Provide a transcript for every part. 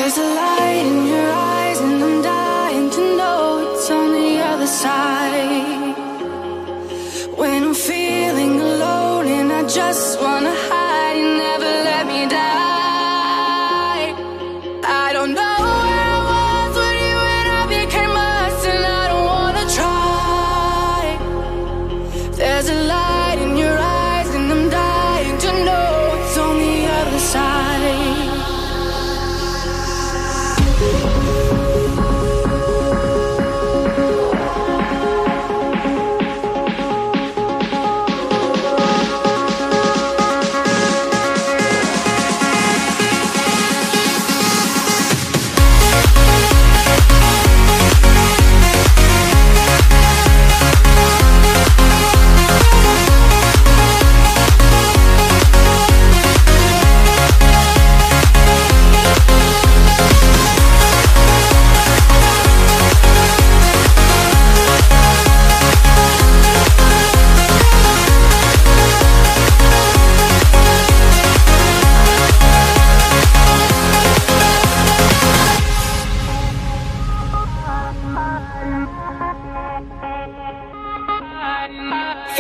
There's a light in your eyes, and I'm dying to know it's on the other side. When I'm feeling alone and I just wanna hide, you never let me die. I don't know where I was with you when I became us, and I don't wanna try. There's a light in your eyes, and I'm dying to know it's on the other side.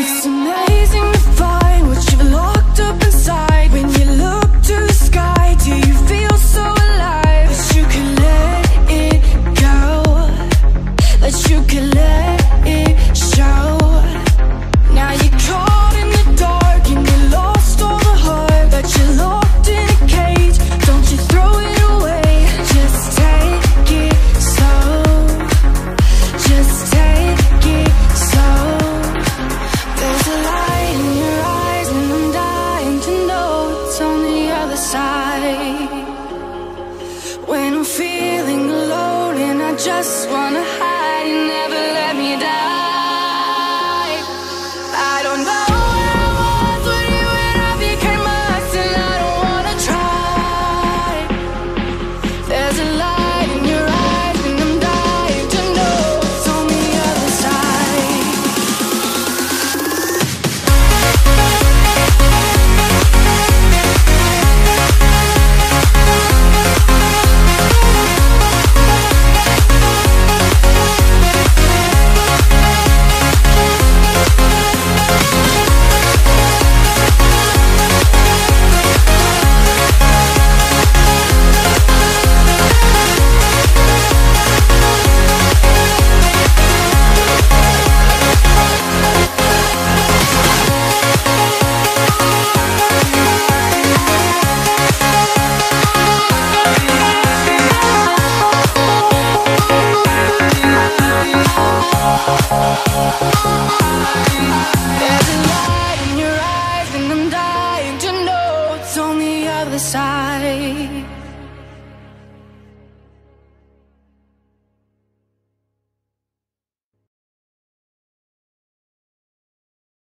It's amazing to find what you've locked up inside. When you look to the sky, do you feel so alive? That you can let it go, that you can let it show. Now you're caught in the dark and you lost all the heart, that you're locked in a cage. Don't you throw it away, just take it slow. Just take it slow. There's a light in your eyes, and I'm dying to know it's on the other side. When I'm feeling alone and I just wanna hide, you never let me die. I don't know where I was with you when I became us, and I don't wanna try. There's a light in your eyes, and I'm dying to know it's on the other side. There's a light in your eyes, and I'm dying to know it's on the other side.